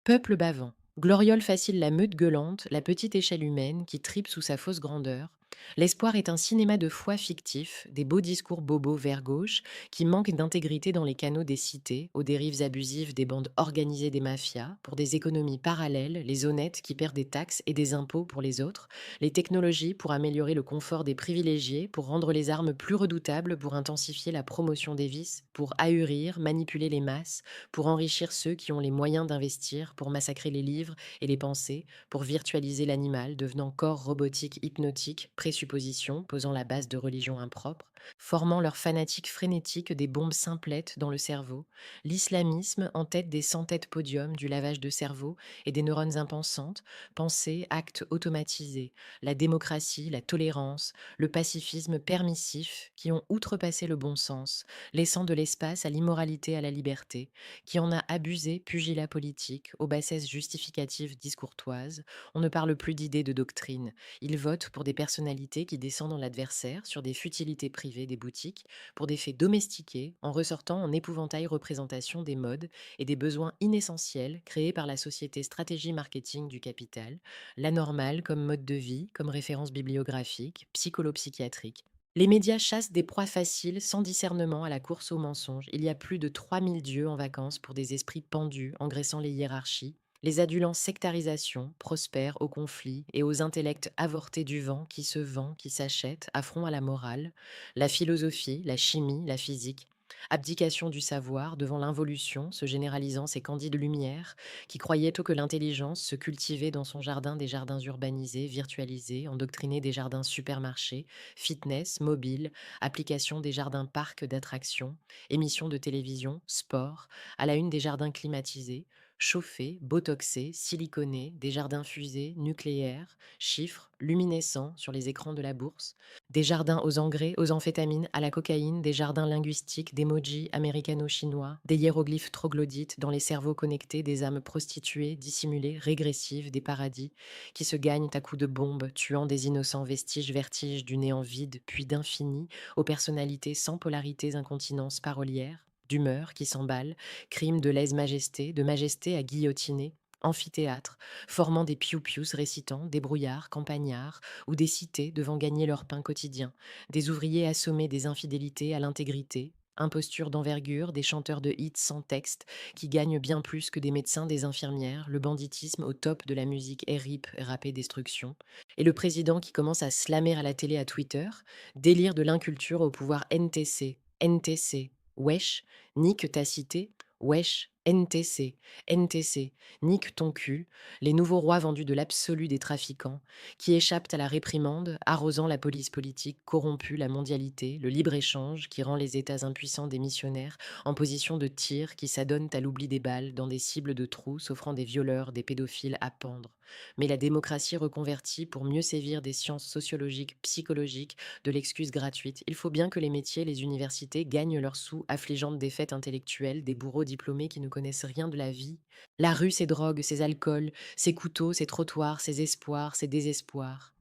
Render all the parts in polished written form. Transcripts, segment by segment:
Peuple bavant. Gloriole facile la meute gueulante, la petite échelle humaine qui tripe sous sa fausse grandeur. L'espoir est un cinéma de foi fictif, des beaux discours bobos vers gauche, qui manquent d'intégrité dans les canaux des cités, aux dérives abusives des bandes organisées des mafias, pour des économies parallèles, les honnêtes qui perdent des taxes et des impôts pour les autres, les technologies pour améliorer le confort des privilégiés, pour rendre les armes plus redoutables, pour intensifier la promotion des vices, pour ahurir, manipuler les masses, pour enrichir ceux qui ont les moyens d'investir, pour massacrer les livres et les pensées, pour virtualiser l'animal, devenant corps robotique hypnotique, présupposition, posant la base de religions impropres, formant leur fanatique frénétique des bombes simplettes dans le cerveau, l'islamisme en tête des sans-têtes podiums du lavage de cerveau et des neurones impensantes, pensées, actes automatisés, la démocratie, la tolérance, le pacifisme permissif qui ont outrepassé le bon sens, laissant de l'espace à l'immoralité, à la liberté, qui en a abusé, pugilat politique, aux bassesses justificatives discourtoises. On ne parle plus d'idées de doctrine. Ils votent pour des personnalités qui descendent dans l'adversaire, sur des futilités privées des boutiques, pour des faits domestiqués, en ressortant en épouvantail représentation des modes et des besoins inessentiels créés par la société stratégie marketing du capital, la normale comme mode de vie, comme référence bibliographique, psycholo-psychiatrique. Les médias chassent des proies faciles, sans discernement, à la course au mensonge. Il y a plus de 3000 dieux en vacances pour des esprits pendus, engraissant les hiérarchies. Les adulants sectarisation, prospèrent aux conflits et aux intellects avortés du vent qui se vend, qui s'achètent, affront à la morale, la philosophie, la chimie, la physique. Abdication du savoir devant l'involution, se généralisant ces candides lumières, qui croyaient tôt que l'intelligence se cultivait dans son jardin des jardins urbanisés, virtualisés, endoctrinés des jardins supermarchés, fitness, mobile, application des jardins parcs d'attractions, émissions de télévision, sport, à la une des jardins climatisés, chauffés, botoxés, siliconés, des jardins fusées, nucléaires, chiffres, luminescents sur les écrans de la bourse, des jardins aux engrais, aux amphétamines, à la cocaïne, des jardins linguistiques, d'emojis américano-chinois, des hiéroglyphes troglodytes dans les cerveaux connectés, des âmes prostituées, dissimulées, régressives, des paradis, qui se gagnent à coups de bombes, tuant des innocents vestiges vertiges du néant vide, puis d'infini, aux personnalités sans polarités incontinences parolières, d'humeur qui s'emballent, crimes de lèse-majesté, de majesté à guillotiner, amphithéâtre, formant des piou-pious récitant, des brouillards, campagnards, ou des cités devant gagner leur pain quotidien, des ouvriers assommés des infidélités à l'intégrité, imposture d'envergure, des chanteurs de hits sans texte, qui gagnent bien plus que des médecins, des infirmières, le banditisme au top de la musique RIP, rapée destruction, et le président qui commence à slammer à la télé à Twitter, délire de l'inculture au pouvoir NTC, NTC, wesh, nique ta cité, wesh, NTC, NTC, nique ton cul, les nouveaux rois vendus de l'absolu des trafiquants, qui échappent à la réprimande, arrosant la police politique corrompue, la mondialité, le libre-échange qui rend les États impuissants des missionnaires en position de tir qui s'adonnent à l'oubli des balles dans des cibles de trous s'offrant des violeurs, des pédophiles à pendre. Mais la démocratie reconvertie pour mieux sévir des sciences sociologiques, psychologiques, de l'excuse gratuite. Il faut bien que les métiers, les universités gagnent leurs sous, affligeant de défaites intellectuelles, des bourreaux diplômés qui ne connaissent rien de la vie. La rue, ses drogues, ses alcools, ses couteaux, ses trottoirs, ses espoirs, ses désespoirs.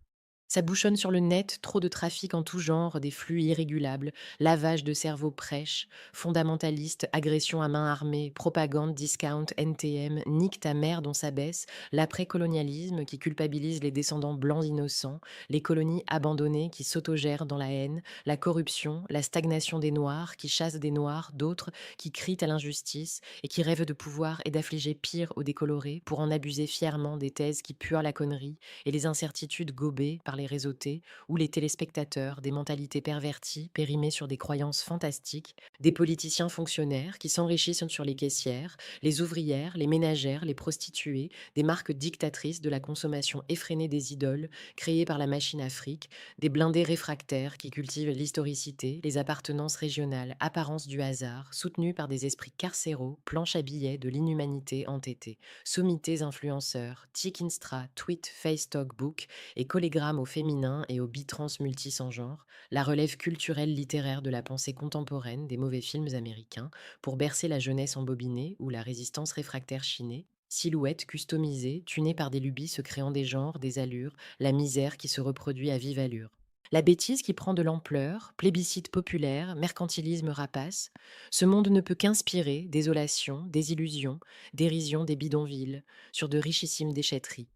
Ça bouchonne sur le net, trop de trafic en tout genre, des flux irrégulables, lavage de cerveau prêche, fondamentaliste, agression à main armée, propagande, discount, NTM, nique ta mère dont s'abaisse, l'après-colonialisme qui culpabilise les descendants blancs innocents, les colonies abandonnées qui s'autogèrent dans la haine, la corruption, la stagnation des Noirs qui chassent des Noirs, d'autres qui crient à l'injustice et qui rêvent de pouvoir et d'affliger pire aux décolorés pour en abuser fièrement des thèses qui puent la connerie et les incertitudes gobées par les réseautés ou les téléspectateurs, des mentalités perverties, périmées sur des croyances fantastiques, des politiciens fonctionnaires qui s'enrichissent sur les caissières, les ouvrières, les ménagères, les prostituées, des marques dictatrices de la consommation effrénée des idoles créées par la machine Afrique, des blindés réfractaires qui cultivent l'historicité, les appartenances régionales, apparences du hasard, soutenus par des esprits carcéraux, planches à billets de l'inhumanité entêtée, sommités influenceurs, tic instra, tweet, face talk book et collégramme au féminin et au bitrans multisengenre, la relève culturelle littéraire de la pensée contemporaine des mauvais films américains pour bercer la jeunesse embobinée ou la résistance réfractaire chinée, silhouette customisée, tunée par des lubies se créant des genres, des allures, la misère qui se reproduit à vive allure. La bêtise qui prend de l'ampleur, plébiscite populaire, mercantilisme rapace, ce monde ne peut qu'inspirer désolation, désillusion, dérision des bidonvilles, sur de richissimes déchetteries.